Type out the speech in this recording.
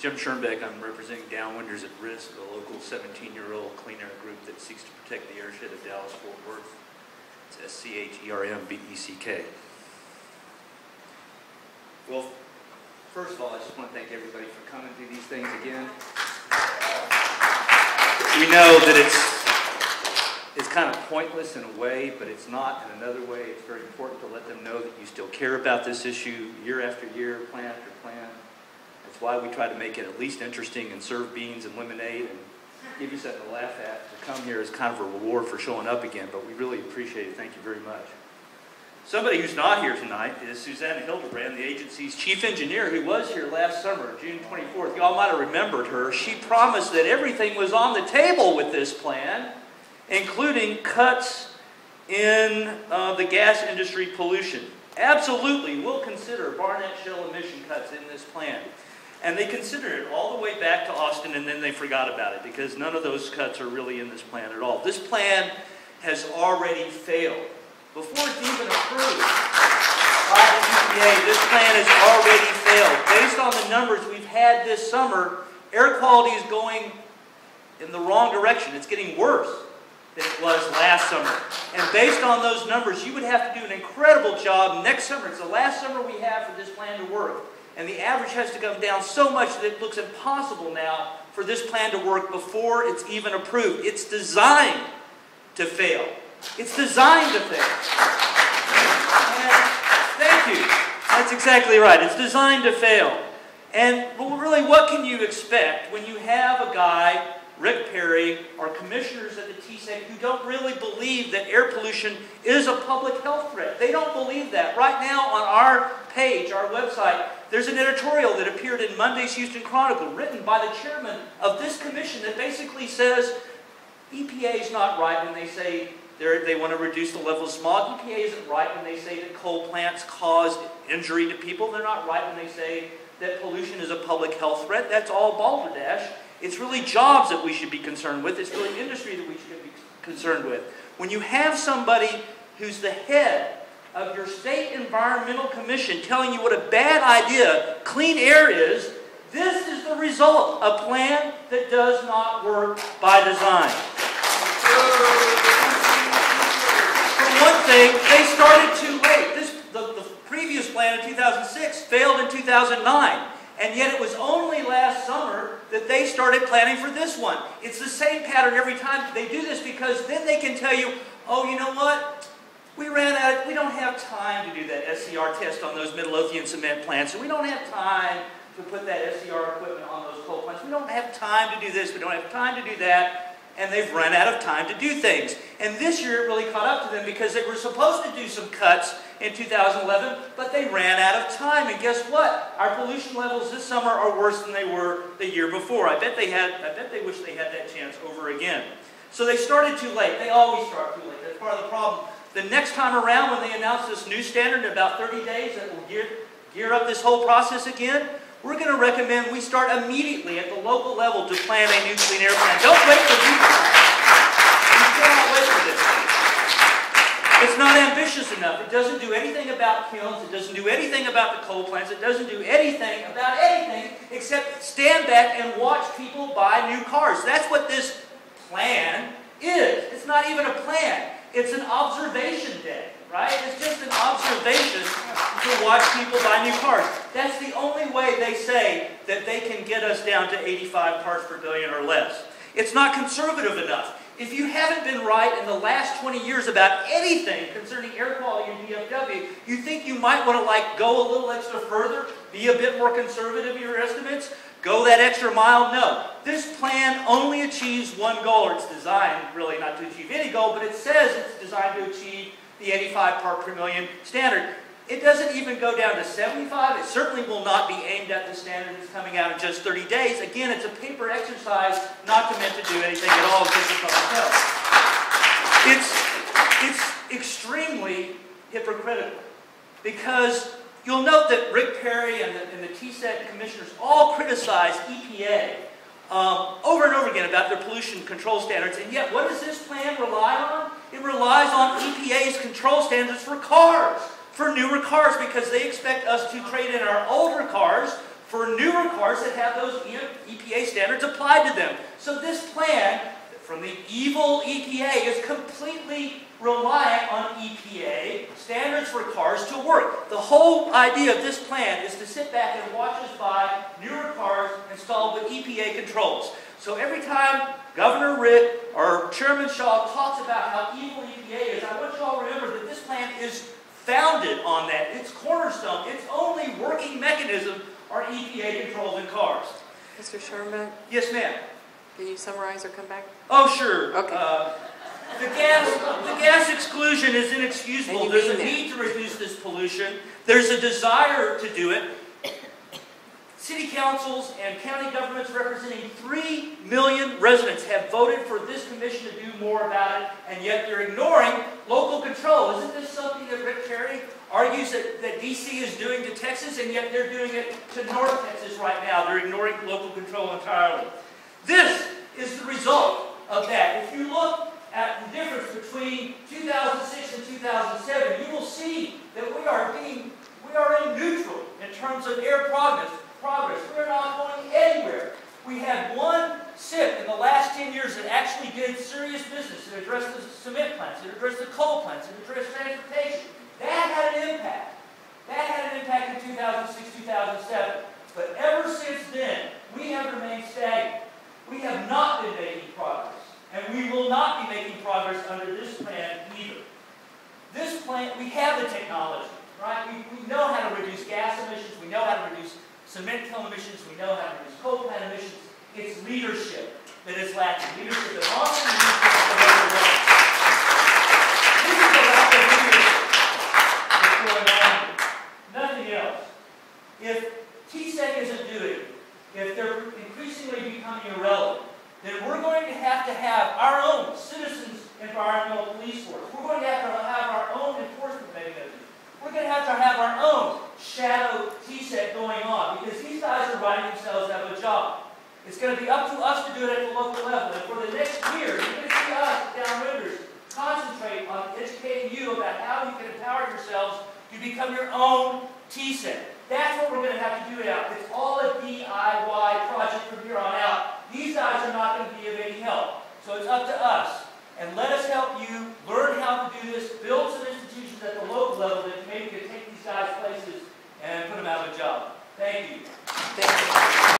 Jim Schermbeck. I'm representing Downwinders at Risk, a local 17-year-old clean air group that seeks to protect the airshed of Dallas-Fort Worth. It's SCHERMBECK. Well, first of all, I just want to thank everybody for coming to these things again. We know that it's kind of pointless in a way, but it's not in another way. It's very important to let them know that you still care about this issue year after year, plan after plan. That's why we try to make it at least interesting and serve beans and lemonade and give you something to laugh at. To come here is kind of a reward for showing up again, but we really appreciate it. Thank you very much. Somebody who's not here tonight is Susanna Hildebrand, the agency's chief engineer, who was here last summer, June 24th. You all might have remembered her. She promised that everything was on the table with this plan, including cuts in the gas industry pollution. Absolutely, we'll consider Barnett Shale emission cuts in this plan. And they considered it all the way back to Austin, and then they forgot about it because none of those cuts are really in this plan at all. This plan has already failed. Before it's even approved by the EPA, this plan has already failed. Based on the numbers we've had this summer, air quality is going in the wrong direction. It's getting worse than it was last summer. And based on those numbers, you would have to do an incredible job next summer. It's the last summer we have for this plan to work. And the average has to come down so much that it looks impossible now for this plan to work before it's even approved. It's designed to fail. It's designed to fail. And thank you. That's exactly right. It's designed to fail. And really, what can you expect when you have a guy, Rick Perry, or commissioners at the TCEQ who don't really believe that air pollution is a public health threat? They don't believe that. Right now on our page, our website, there's an editorial that appeared in Monday's Houston Chronicle written by the chairman of this commission that basically says EPA is not right when they say they want to reduce the level of smog. EPA isn't right when they say that coal plants cause injury to people. They're not right when they say that pollution is a public health threat. That's all balderdash. It's really jobs that we should be concerned with. It's really industry that we should be concerned with. When you have somebody who's the head of your state environmental commission telling you what a bad idea clean air is, this is the result. A plan that does not work by design. For one thing, they started too late. The previous plan in 2006 failed in 2009. And yet it was only last summer that they started planning for this one. It's the same pattern every time. They do this because then they can tell you, oh, you know what? We don't have time to do that SCR test on those Midlothian cement plants. And we don't have time to put that SCR equipment on those coal plants. We don't have time to do this. We don't have time to do that. And they've run out of time to do things. And this year it really caught up to them because they were supposed to do some cuts in 2011, but they ran out of time. And guess what? Our pollution levels this summer are worse than they were the year before. I bet they wish they had that chance over again. So they started too late. They always start too late. That's part of the problem. The next time around when they announce this new standard in about 30 days that will gear up this whole process again, we're going to recommend we start immediately at the local level to plan a new clean air plan. Don't wait for these. You cannot wait for this. It's not ambitious enough. It doesn't do anything about kilns. It doesn't do anything about the coal plants. It doesn't do anything about anything except stand back and watch people buy new cars. That's what this plan is. It's not even a plan. It's an observation day, right? It's just an observation to watch people buy new cars. That's the only way they say that they can get us down to 85 parts per billion or less. It's not conservative enough. If you haven't been right in the last 20 years about anything concerning air quality in DFW, you think you might want to go a little extra further, be a bit more conservative in your estimates, go that extra mile? No. This plan only achieves one goal, or it's designed really not to achieve any goal, but it says it's designed to achieve the 85 part per million standard. It doesn't even go down to 75. It certainly will not be aimed at the standard that's coming out in just 30 days. Again, it's a paper exercise, not meant to do anything at all just for public health. It's extremely hypocritical because you'll note that Rick Perry and the TCEQ commissioners all criticize EPA over and over again about their pollution control standards, and yet what does this plan rely on? It relies on EPA's control standards for cars. For newer cars, because they expect us to trade in our older cars for newer newer cars that have those EPA standards applied to them. So this plan from the evil EPA is completely reliant on EPA standards for cars to work. The whole idea of this plan is to sit back and watch us buy newer cars installed with EPA controls. So every time Governor Ritt or Chairman Shaw talks about how evil EPA is, I want you all to remember that this plan is founded on that. Its cornerstone, its only working mechanism are EPA controls in cars. Mr. Schermbeck? Yes, ma'am. Can you summarize or come back? Oh, sure. Okay. The gas exclusion is inexcusable. There's a need to reduce this pollution. There's a desire to do it. City councils and county governments representing 3 million residents have voted for this commission to do more about it, and yet they're ignoring local control. Isn't this something that Rick Perry argues that D.C. is doing to Texas, and yet they're doing it to North Texas right now? They're ignoring local control entirely. This is the result of that. If you look at the difference between 2006 and 2007, you will see that we are in neutral in terms of air progress. We're not going anywhere. We had one SIP in the last 10 years that actually did serious business. It addressed the cement plants, it addressed the coal plants, it addressed transportation. That had an impact. That had an impact in 2006, 2007. But ever since then, we have remained stagnant. We have not been making progress. And we will not be making progress under this plan either. This plan, we have the technology, right? We know how to reduce gas emissions. We know how to reduce cement kiln emissions. We know how to reduce coal plant emissions. It's leadership that is lacking. Leadership that also needs to be the local level. This is the lack of leadership that's going on here. Nothing else. If TCEQ isn't doing it, if they're increasingly becoming irrelevant, then we're going to have our own citizens environmental police force. We're going to have our own enforcement mechanisms. We're going to have our own shadow TCEQ going on, because these guys are writing themselves out of a job. It's going to be up to us to do it at the local level. And for the next year, you're going to see us, downwinders, concentrate on educating you about how you can empower yourselves to become your own TCEQ. That's what we're going to have to do now. It's all a DIY project from here on out. These guys are not going to be of any help. So it's up to us. And let us help you learn how to do this, build some institutions at the local level that maybe can take these guys places and put them out of a job. Thank you. Thank you.